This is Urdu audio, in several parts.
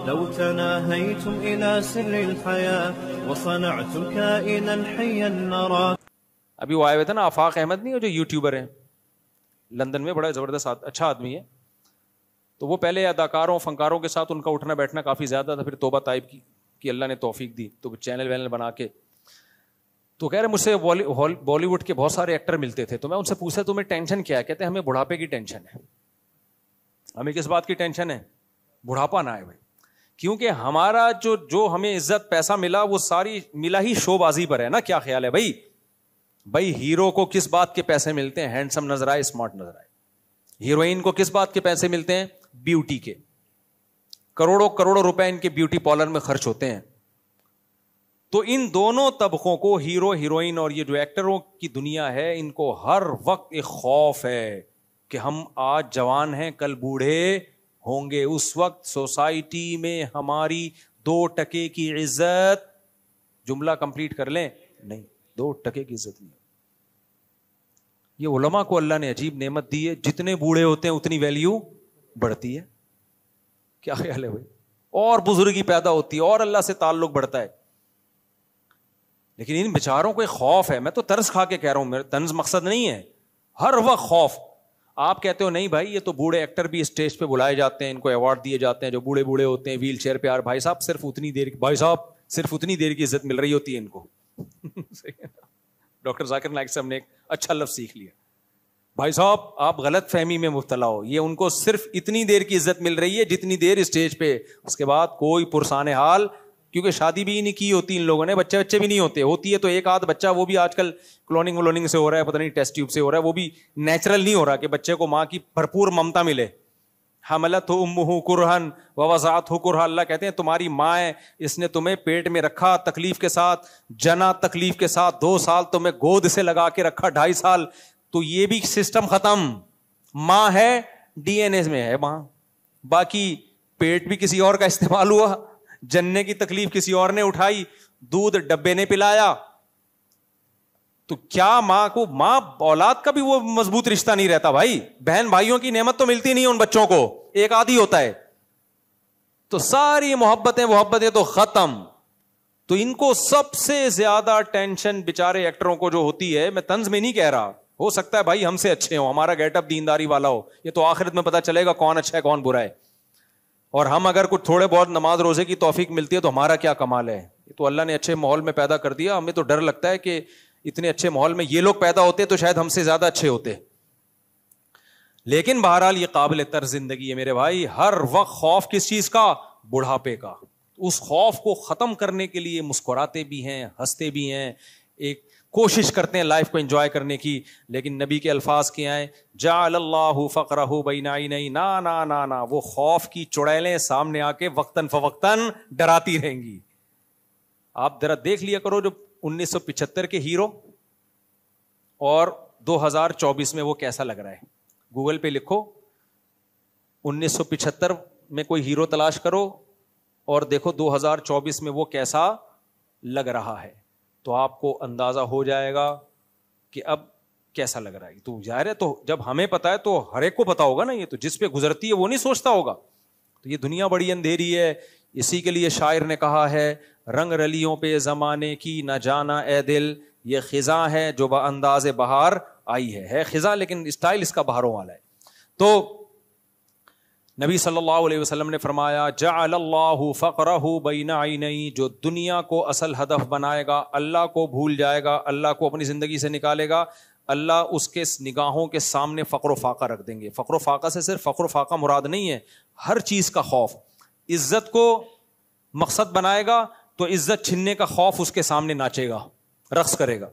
لو تناهيتم إلى سر الحياة وصنعتم كائنا حيا نرى. ابھی وہ آئے ہوئے تھے نا آفاق احمد, نہیں, جو یوٹیوبر ہیں لندن میں, بڑا زبردست اچھا آدمی ہے. تو وہ پہلے اداکاروں فنکاروں کے ساتھ ان کا اٹھنا بیٹھنا کافی زیادہ تھا, پھر توبہ طائب کی اللہ نے توفیق دی تو چینل وینل بنا کے. تو کہہ رہے مجھ سے بالی ووڈ کے بہت سارے ایکٹر ملتے تھے, تو میں ان سے پوچھا تمہیں ٹینشن کیا ہے؟ کہتے ہیں ہمیں بڑھاپے کی ٹینشن ہے. ہمیں کس بات کی ٹینشن ہے؟ بڑھاپا نہ آئے بھائی, کیونکہ ہمارا جو ہمیں عزت پیسہ ملا وہ ساری ملا ہی شو بازی پر ہے نا. کیا خیال ہے بھائی ہیرو کو کس بات کے پیسے ملتے ہیں؟ ہینڈسم نظر آئے, اسمارٹ نظر آئے. ہیروئن کو کس بات کے پیسے ملتے ہیں؟ بیوٹی کے. کروڑوں روپے ان کے بیوٹی پارلر میں خرچ ہوتے ہیں. تو ان دونوں طبقوں کو, ہیرو ہیروئن اور یہ جو ایکٹروں کی دنیا ہے, ان کو ہر وقت ایک خوف ہے کہ ہم آج جوان ہیں کل بوڑھے ہوں گے. اس وقت سوسائٹی میں ہماری 2% کی عزت, جملہ کمپلیٹ کر لیں, نہیں, 2% کی عزت نہیں. یہ علماء کو اللہ نے عجیب نعمت دی ہے, جتنے بوڑھے ہوتے ہیں اتنی ویلیو بڑھتی ہے. کیا خیال ہے بھائی؟ اور بزرگی پیدا ہوتی ہے اور اللہ سے تعلق بڑھتا ہے. لیکن ان بیچاروں کو ایک خوف ہے. میں تو طرز کھا کے کہہ رہا ہوں, میرا طنز مقصد نہیں ہے, ہر وقت خوف. آپ کہتے ہو نہیں بھائی یہ تو بوڑھے ایکٹر بھی اسٹیج پہ بلائے جاتے ہیں, ان کو ایوارڈ دیے جاتے ہیں جو بوڑھے ہوتے ہیں ویل چیئر پہ. یار بھائی صاحب صرف اتنی دیر کی عزت مل رہی ہوتی ہے ان کو. ڈاکٹر ذاکر نائک صاحب نے ایک اچھا لفظ سیکھ لیا, بھائی صاحب آپ غلط فہمی میں مبتلا ہو, یہ ان کو صرف اتنی دیر کی عزت مل رہی ہے جتنی دیر اسٹیج پہ, اس کے بعد کوئی پرسان حال. کیونکہ شادی بھی نہیں کی ہوتی ان لوگوں نے, بچے بھی نہیں ہوتے, ہوتی ہے تو ایک آدھ بچہ, وہ بھی آج کل کلوننگ سے ہو رہا ہے, پتہ نہیں ٹیسٹ ٹیوب سے ہو رہا ہے, وہ بھی نیچرل نہیں ہو رہا کہ بچے کو ماں کی بھرپور ممتا ملے. حملتہ امہ کرہن ووضعتہ کرہا, اللہ کہتے ہیں تمہاری ماں ہے, اس نے تمہیں پیٹ میں رکھا تکلیف کے ساتھ, جنا تکلیف کے ساتھ, 2 سال تمہیں گود سے لگا کے رکھا, 2.5 سال, تو یہ بھی سسٹم ختم. ماں ہے ڈی این اے میں ہے ماں, باقی پیٹ بھی کسی اور کا استعمال ہوا, جننے کی تکلیف کسی اور نے اٹھائی, دودھ ڈبے نے پلایا. تو کیا ماں اولاد کا بھی وہ مضبوط رشتہ نہیں رہتا بھائی. بہن بھائیوں کی نعمت تو ملتی نہیں ان بچوں کو, ایک آدھی ہوتا ہے, تو ساری محبتیں تو ختم. تو ان کو سب سے زیادہ ٹینشن بیچارے ایکٹروں کو جو ہوتی ہے, میں طنز میں نہیں کہہ رہا, ہو سکتا ہے بھائی ہم سے اچھے ہوں, ہمارا گیٹ اپ دینداری والا ہو, یہ تو آخرت میں پتا چلے گا کون اچھا ہے کون برا ہے. اور ہم اگر کچھ تھوڑے بہت نماز روزے کی توفیق ملتی ہے تو ہمارا کیا کمال ہے. یہ تو اللہ نے اچھے ماحول میں پیدا کر دیا. ہمیں تو ڈر لگتا ہے کہ اتنے اچھے ماحول میں یہ لوگ پیدا ہوتے تو شاید ہم سے زیادہ اچھے ہوتے. لیکن بہرحال یہ قابل طرز زندگی ہے میرے بھائی. ہر وقت خوف کس چیز کا؟ بڑھاپے کا. اس خوف کو ختم کرنے کے لیے مسکراتے بھی ہیں, ہنستے بھی ہیں, ایک کوشش کرتے ہیں لائف کو انجوائے کرنے کی. لیکن نبی کے الفاظ کیا ہیں؟ جعل اللہ فقرہ بین عینیہ, نا نا نا نا, وہ خوف کی چڑیلیں سامنے آ کے وقتاً فوقتاً ڈراتی رہیں گی. آپ ذرا دیکھ لیا کرو جو 1975 کے ہیرو اور 2024 میں وہ کیسا لگ رہا ہے. گوگل پہ لکھو 1975 میں کوئی ہیرو تلاش کرو اور دیکھو 2024 میں وہ کیسا لگ رہا ہے, تو آپ کو اندازہ ہو جائے گا کہ اب کیسا لگ رہا ہے. تو ظاہر ہے تو جب ہمیں پتا ہے تو ہر ایک کو پتا ہوگا نا. یہ تو جس پہ گزرتی ہے وہ نہیں سوچتا ہوگا. تو یہ دنیا بڑی اندھیری ہے. اسی کے لیے شاعر نے کہا ہے, رنگ رلیوں پہ زمانے کی نہ جانا اے دل, یہ خزاں ہے جو بانداز بہار آئی ہے خزاں لیکن اسٹائل اس کا بہاروں والا ہے. تو نبی صلی اللہ علیہ وسلم نے فرمایا جعل اللہ فقرہ بین عینیہ, جو دنیا کو اصل ہدف بنائے گا, اللہ کو بھول جائے گا, اللہ کو اپنی زندگی سے نکالے گا, اللہ اس کے نگاہوں کے سامنے فقر و فاقہ رکھ دیں گے. فقر و فاقہ سے صرف فقر و فاقہ مراد نہیں ہے, ہر چیز کا خوف. عزت کو مقصد بنائے گا تو عزت چھننے کا خوف اس کے سامنے ناچے گا, رقص کرے گا.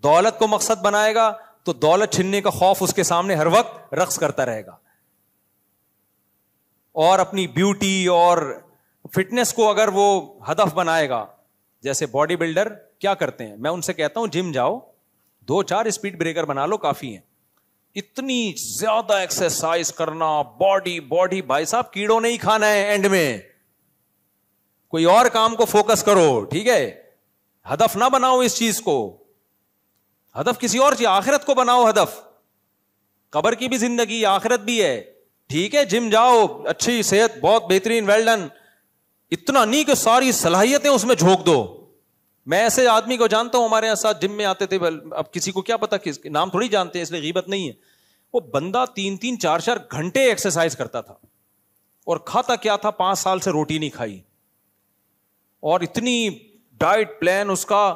دولت کو مقصد بنائے گا تو دولت چھننے کا خوف اس کے سامنے ہر وقت رقص کرتا رہے گا. اور اپنی بیوٹی اور فٹنس کو اگر وہ ہدف بنائے گا, جیسے باڈی بلڈر کیا کرتے ہیں, میں ان سے کہتا ہوں جم جاؤ, 2-4 اسپیڈ بریکر بنا لو کافی ہیں. اتنی زیادہ ایکسرسائز کرنا, باڈی بھائی صاحب کیڑوں نہیں کھانا ہے اینڈ میں, کوئی اور کام کو فوکس کرو, ٹھیک ہے. ہدف نہ بناؤ اس چیز کو, ہدف کسی اور چیز, آخرت کو بناؤ ہدف. قبر کی بھی زندگی, آخرت بھی ہے, ٹھیک ہے. جم جاؤ, اچھی صحت, بہت بہترین, ویل ڈن, اتنا نہیں کہ ساری صلاحیتیں اس میں جھونک دو. میں ایسے آدمی کو جانتا ہوں, ہمارے یہاں ساتھ جم میں آتے تھے, اب کسی کو کیا پتا کس نام تھوڑی جانتے ہیں, اس لیے غیبت نہیں ہے. وہ بندہ 3-3 4-4 گھنٹے ایکسرسائز کرتا تھا, اور کھاتا کیا تھا, 5 سال سے روٹی نہیں کھائی, اور اتنی ڈائٹ پلان اس کا.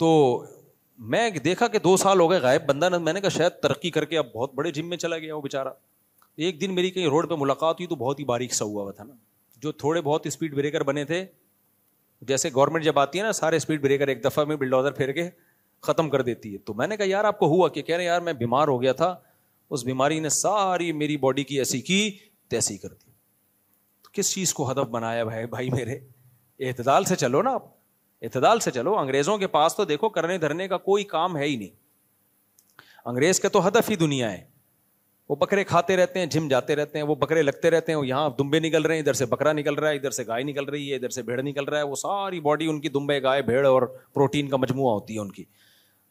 تو میں دیکھا کہ 2 سال ہو گئے غائب بندہ. میں نے کہا شاید ترقی کر کے اب بہت بڑے جم میں چلا گیا وہ بیچارہ. ایک دن میری کہیں روڈ پہ ملاقات ہوئی تو بہت ہی باریک سا ہوا تھا نا, جو تھوڑے بہت اسپیڈ بریکر بنے تھے, جیسے گورنمنٹ جب آتی ہے نا سارے اسپیڈ بریکر ایک دفعہ میں بلڈوزر پھیر کے ختم کر دیتی ہے. تو میں نے کہا یار آپ کو ہوا کہ کہہ رہے یار میں بیمار ہو گیا تھا, اس بیماری نے ساری میری باڈی کی ایسی کی تیسی کر دی. تو کس چیز کو ہدف بنایا بھائی میرے؟ اعتدال سے چلو نا, آپ اعتدال سے چلو. انگریزوں کے پاس تو دیکھو کرنے دھرنے کا کوئی کام ہے ہی نہیں. انگریز کے تو ہدف ہی دنیا ہے. وہ بکرے کھاتے رہتے ہیں, جم جاتے رہتے ہیں, وہ بکرے لگتے رہتے ہیں, وہ یہاں دمبے نکل رہے ہیں, ادھر سے بکرا نکل رہا ہے, ادھر سے گائے نکل رہی ہے, ادھر سے بھیڑ نکل رہا ہے. وہ ساری باڈی ان کی دمبے گائے بھیڑ اور پروٹین کا مجموعہ ہوتی ہے ان کی.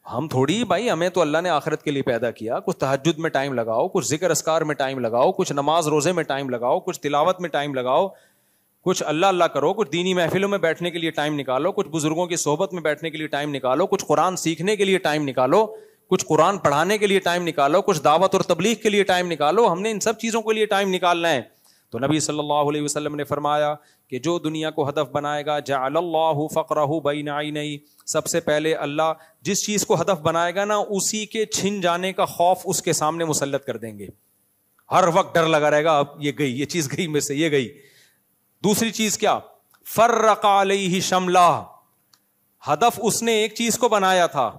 ہم تھوڑی بھائی, ہمیں تو اللہ نے آخرت کے لیے پیدا کیا. کچھ تہجد میں ٹائم لگاؤ, کچھ ذکر اذکار میں ٹائم لگاؤ, کچھ نماز روزے میں ٹائم لگاؤ, کچھ تلاوت میں ٹائم لگاؤ, کچھ اللہ اللہ کرو, کچھ دینی محفلوں میں بیٹھنے کے لیے ٹائم نکالو, کچھ بزرگوں کی صحبت میں بیٹھنے کے لیے ٹائم نکالو, کچھ قرآن سیکھنے کے لیے ٹائم نکالو, کچھ قرآن پڑھانے کے لیے ٹائم نکالو, کچھ دعوت اور تبلیغ کے لیے ٹائم نکالو. ہم نے ان سب چیزوں کے لیے ٹائم نکالنا ہے. تو نبی صلی اللہ علیہ وسلم نے فرمایا کہ جو دنیا کو ہدف بنائے گا, جعل اللہ فقرہ بین عینیہ, سب سے پہلے اللہ جس چیز کو ہدف بنائے گا نا, اسی کے چھن جانے کا خوف اس کے سامنے مسلط کر دیں گے. ہر وقت ڈر لگا رہے گا, اب یہ گئی, یہ چیز گئی میں سے, یہ گئی. دوسری چیز کیا, فرق علیہ شملہ, ہدف اس نے ایک چیز کو بنایا تھا,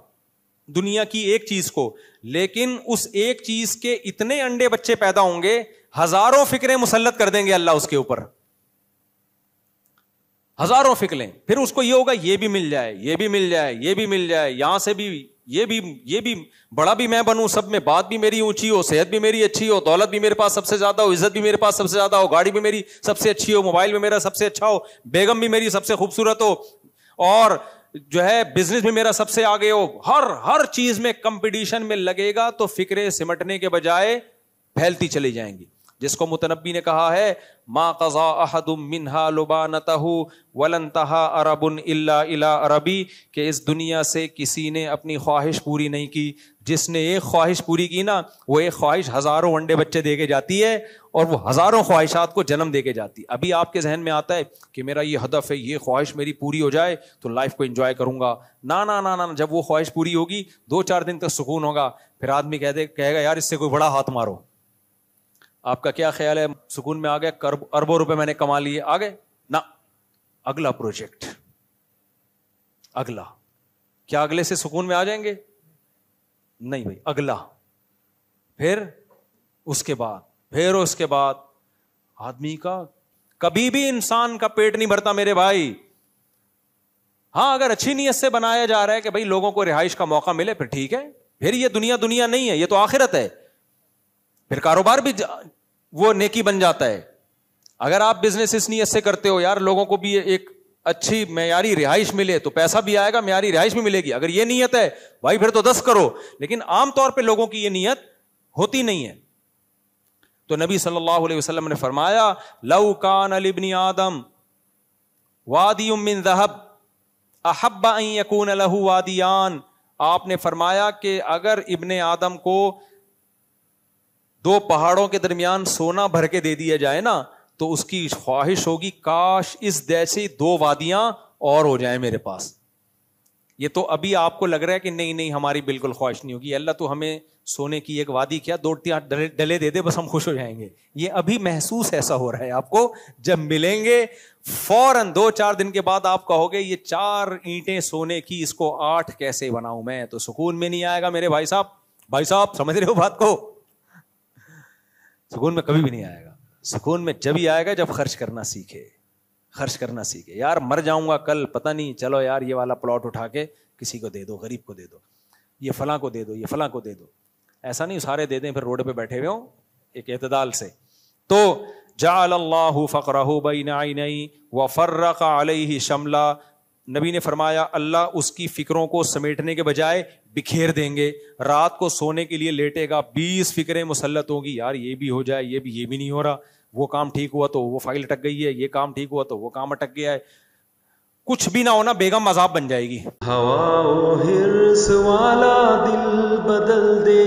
دنیا کی ایک چیز کو, لیکن اس ایک چیز کے اتنے انڈے بچے پیدا ہوں گے, ہزاروں فکریں مسلط کر دیں گے اللہ اس کے اوپر, ہزاروں فکریں. پھر اس کو یہ ہوگا یہ بھی مل جائے, یہ بھی مل جائے, یہ بھی مل جائے, یہاں سے بھی یہ بھی بڑا بھی میں بنوں, سب میں بات بھی میری اونچی ہو, صحت بھی میری اچھی ہو, دولت بھی میرے پاس سب سے زیادہ ہو, عزت بھی میرے پاس سب سے زیادہ ہو, گاڑی بھی میری سب سے اچھی ہو, موبائل بھی میرا سب سے اچھا ہو, بیگم بھی میری سب سے خوبصورت ہو, اور جو ہے بزنس بھی میرا سب سے آگے ہو. ہر چیز میں کمپٹیشن میں لگے گا تو فکریں سمٹنے کے بجائے پھیلتی چلی جائیں گی. جس کو متنبی نے کہا ہے, ما قضا احد منها لبانته ولن انتهى عرب الا الى عربی, کہ اس دنیا سے کسی نے اپنی خواہش پوری نہیں کی. جس نے ایک خواہش پوری کی نا, وہ ایک خواہش ہزاروں انڈے بچے دے کے جاتی ہے, اور وہ ہزاروں خواہشات کو جنم دے کے جاتی. ابھی آپ کے ذہن میں آتا ہے کہ میرا یہ ہدف ہے, یہ خواہش میری پوری ہو جائے تو لائف کو انجوائے کروں گا. نا نا نا نا, جب وہ خواہش پوری ہوگی 2-4 دن تک سکون ہوگا, پھر آدمی کہے گا یار اس سے کوئی بڑا ہاتھ مارو. آپ کا کیا خیال ہے, سکون میں آ گئے, اربوں روپے میں نے کما لیے, آ گئے نا, اگلا پروجیکٹ, اگلا. کیا اگلے سے سکون میں آ جائیں گے؟ نہیں بھائی, اگلا, پھر اس کے بعد آدمی کا کبھی بھی انسان کا پیٹ نہیں بھرتا میرے بھائی. ہاں اگر اچھی نیت سے بنایا جا رہا ہے کہ بھائی لوگوں کو رہائش کا موقع ملے, پھر ٹھیک ہے. پھر یہ دنیا نہیں ہے, یہ تو آخرت ہے. پھر کاروبار بھی وہ نیکی بن جاتا ہے. اگر آپ بزنس اس نیت سے کرتے ہو یار لوگوں کو بھی ایک اچھی معیاری رہائش ملے, تو پیسہ بھی آئے گا, معیاری رہائش بھی ملے گی. اگر یہ نیت ہے بھائی پھر تو 10 کرو. لیکن عام طور پہ لوگوں کی یہ نیت ہوتی نہیں ہے. تو نبی صلی اللہ علیہ وسلم نے فرمایا, لو کان لابن آدم وادی من ذهب احب ان یکون له وادیان. آپ نے فرمایا کہ اگر ابن آدم کو 2 پہاڑوں کے درمیان سونا بھر کے دے دیا جائے نا, تو اس کی خواہش ہوگی کاش اس جیسی 2 وادیاں اور ہو جائیں میرے پاس. یہ تو ابھی آپ کو لگ رہا ہے کہ نہیں ہماری بالکل خواہش نہیں ہوگی, اللہ تو ہمیں سونے کی ایک وادی کیا 2-3 ڈلے دے دے بس ہم خوش ہو جائیں گے. یہ ابھی محسوس ایسا ہو رہا ہے آپ کو. جب ملیں گے فوراً 2-4 دن کے بعد آپ کہو گے یہ 4 اینٹیں سونے کی, اس کو 8 کیسے بناؤں میں. تو سکون میں نہیں آئے گا میرے بھائی صاحب, سمجھ رہے ہو بات کو؟ سکون میں کبھی بھی نہیں آئے گا. سکون میں جب ہی آئے گا جب خرچ کرنا سیکھے. یار مر جاؤں گا کل, پتہ نہیں, چلو یار یہ والا پلاٹ اٹھا کے کسی کو دے دو, غریب کو دے دو, یہ فلاں کو دے دو, یہ فلاں کو دے دو. ایسا نہیں سارے دے دیں پھر روڈ پہ بیٹھے ہوئے ہوں, ایک اعتدال سے. تو جعل اللہ فقرہ بین عینیہ وفرق علیہ شملہ. نبی نے فرمایا اللہ اس کی فکروں کو سمیٹنے کے بجائے بکھیر دیں گے. رات کو سونے کے لیے لیٹے گا, 20 فکریں مسلط ہوگی, یار یہ بھی ہو جائے, یہ بھی نہیں ہو رہا, وہ کام ٹھیک ہوا تو وہ فائل اٹک گئی ہے, یہ کام ٹھیک ہوا تو وہ کام اٹک گیا ہے. کچھ بھی نہ ہونا بیگم مذاق بن جائے گی. ہوا و حرص والا دل بدل دے,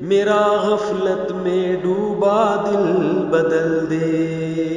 میرا غفلت میں ڈوبا دل بدل دے.